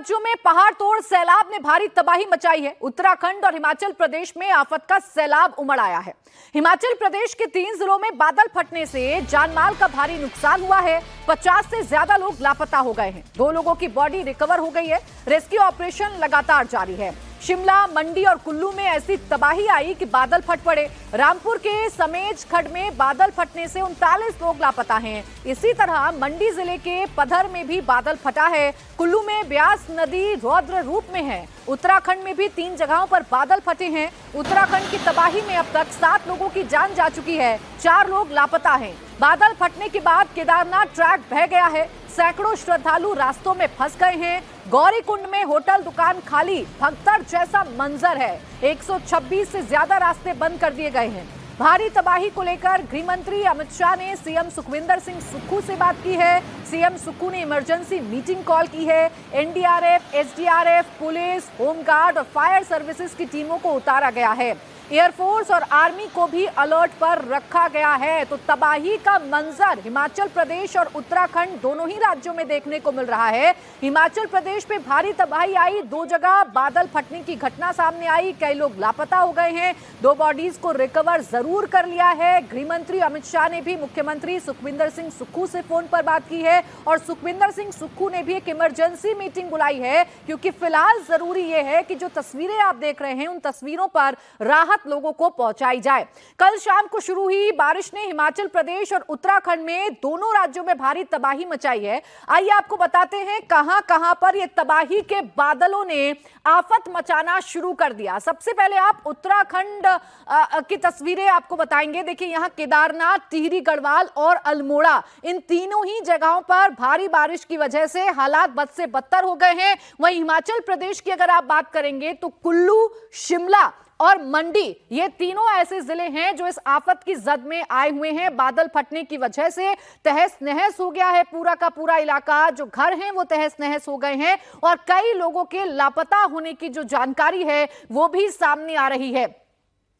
राज्यों में पहाड़ तोड़ सैलाब ने भारी तबाही मचाई है। उत्तराखंड और हिमाचल प्रदेश में आफत का सैलाब उमड़ आया है। हिमाचल प्रदेश के 3 जिलों में बादल फटने से जानमाल का भारी नुकसान हुआ है। 50 से ज्यादा लोग लापता हो गए हैं। 2 लोगों की बॉडी रिकवर हो गई है। रेस्क्यू ऑपरेशन लगातार जारी है। शिमला, मंडी और कुल्लू में ऐसी तबाही आई कि बादल फट पड़े। रामपुर के समेज खड्ड में बादल फटने से 39 लोग लापता हैं। इसी तरह मंडी जिले के पधर में भी बादल फटा है। कुल्लू में ब्यास नदी रौद्र रूप में है। उत्तराखंड में भी 3 जगहों पर बादल फटे हैं। उत्तराखंड की तबाही में अब तक 7 लोगों की जान जा चुकी है। 4 लोग लापता हैं। बादल फटने के बाद केदारनाथ ट्रैक बह गया है। सैकड़ों श्रद्धालु रास्तों में फंस गए हैं। गौरीकुंड में होटल दुकान खाली, भगदड़ जैसा मंजर है। 126 से ज्यादा रास्ते बंद कर दिए गए हैं। भारी तबाही को लेकर गृह मंत्री अमित शाह ने सीएम सुखविंदर सिंह सुक्खू से बात की है। सीएम सुक्खू ने इमरजेंसी मीटिंग कॉल की है। एनडीआरएफ, एसडीआरएफ, पुलिस, होमगार्ड और फायर सर्विसेज की टीमों को उतारा गया है। एयरफोर्स और आर्मी को भी अलर्ट पर रखा गया है। तो तबाही का मंजर हिमाचल प्रदेश और उत्तराखंड दोनों ही राज्यों में देखने को मिल रहा है। हिमाचल प्रदेश में भारी तबाही आई। 2 जगह बादल फटने की घटना सामने आई। कई लोग लापता हो गए हैं। 2 बॉडीज को रिकवर जरूर कर लिया है। गृह मंत्री अमित शाह ने भी मुख्यमंत्री सुखविंदर सिंह सुक्खू से फोन पर बात की है और सुखविंदर सिंह सुक्खू ने भी एक इमरजेंसी मीटिंग बुलाई है, क्योंकि फिलहाल जरूरी यह है कि जो तस्वीरें आप देख रहे हैं उन तस्वीरों पर राहत लोगों को पहुंचाई जाए। कल शाम को शुरू हुई बारिश ने हिमाचल प्रदेश और उत्तराखंड में दोनों राज्यों में भारी तबाही मचाई है। आइए आपको बताते हैं कहां-कहां पर ये तबाही के बादलों ने आफत मचाना शुरू कर दिया। सबसे पहले आप उत्तराखंड की तस्वीरें आपको बताएंगे। देखिए, यहां केदारनाथ, टिहरी गढ़वाल और अल्मोड़ा, इन तीनों ही जगहों पर भारी बारिश की वजह से हालात बद से बदतर हो गए हैं। वहीं हिमाचल प्रदेश की अगर आप बात करेंगे तो कुल्लू, शिमला और मंडी, ये तीनों ऐसे जिले हैं जो इस आफत की जद में आए हुए हैं। बादल फटने की वजह से तहस नहस हो गया है पूरा का पूरा इलाका। जो घर हैं वो तहस नहस हो गए हैं और कई लोगों के लापता होने की जो जानकारी है वो भी सामने आ रही है।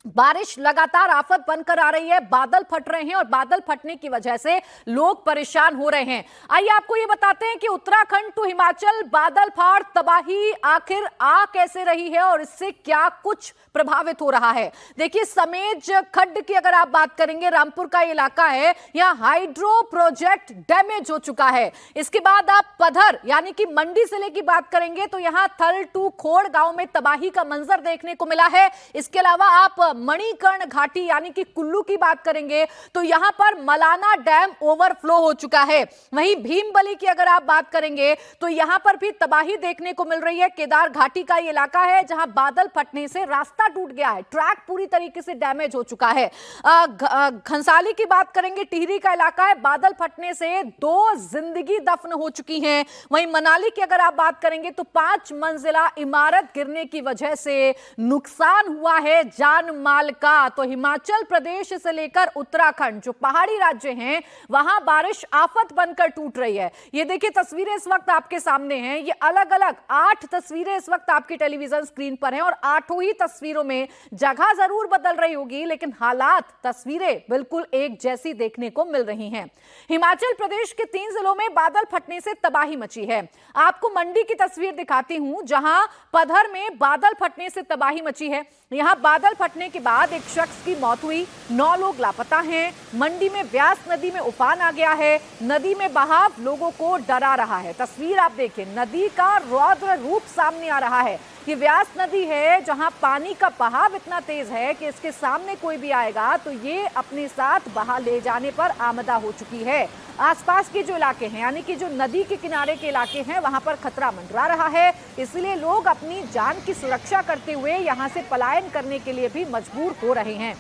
बारिश लगातार आफत बनकर आ रही है। बादल फट रहे हैं और बादल फटने की वजह से लोग परेशान हो रहे हैं। आइए आपको ये बताते हैं कि उत्तराखंड टू हिमाचल बादल फाड़ तबाही आखिर आ कैसे रही है और इससे क्या कुछ प्रभावित हो रहा है। देखिए, समेज खड्ड की अगर आप बात करेंगे, रामपुर का इलाका है, यहां हाइड्रो प्रोजेक्ट डैमेज हो चुका है। इसके बाद आप पधर यानी कि मंडी जिले की बात करेंगे तो यहां थल टू खोड़ गांव में तबाही का मंजर देखने को मिला है। इसके अलावा आप मणिकर्ण घाटी यानी कि कुल्लू की बात करेंगे तो यहां पर मलाना डैम ओवरफ्लो हो चुका है। वहीं भीमबली की अगर आप बात करेंगे तो यहां पर भी तबाही देखने को मिल रही है। केदार घाटी का ये इलाका है जहां बादल फटने से रास्ता टूट गया है। ट्रैक पूरी तरीके से डैमेज हो चुका है। घनसाली की बात करेंगे, टिहरी का इलाका है, बादल फटने से 2 जिंदगी दफन हो चुकी हैं। वहीं मनाली की अगर आप बात करेंगे तो 5 मंजिला इमारत गिरने की वजह से नुकसान हुआ है जान माल का। तो हिमाचल प्रदेश से लेकर उत्तराखंड, जो पहाड़ी राज्य हैं, वहां बारिश आफत बनकर टूट रही है। ये देखिए, तस्वीरें इस वक्त आपके सामने हैं। ये अलग अलग 8 तस्वीरें इस वक्त आपकी टेलीविजन स्क्रीन पर हैं और 8 ही तस्वीरों में जगह जरूर बदल रही होगी, लेकिन हालात, तस्वीरें बिल्कुल एक जैसी देखने को मिल रही हैं। हिमाचल प्रदेश के 3 जिलों में बादल फटने से तबाही मची है। आपको मंडी की तस्वीर दिखाती हूं, जहां पधर में बादल फटने से तबाही मची है। यहां बादल फटने के बाद एक शख्स की मौत हुई, 9 लोग लापता हैं। मंडी में ब्यास नदी में उफान आ गया है। नदी में बहाव लोगों को डरा रहा है। तस्वीर आप देखिए, नदी का रौद्र रूप सामने आ रहा है। ये व्यास नदी है जहां पानी का बहाव इतना तेज है कि इसके सामने कोई भी आएगा तो ये अपने साथ बहा ले जाने पर आमदा हो चुकी है। आसपास के जो इलाके हैं यानी कि जो नदी के किनारे के इलाके हैं वहां पर खतरा मंडरा रहा है। इसलिए लोग अपनी जान की सुरक्षा करते हुए यहां से पलायन करने के लिए भी मजबूर हो रहे हैं।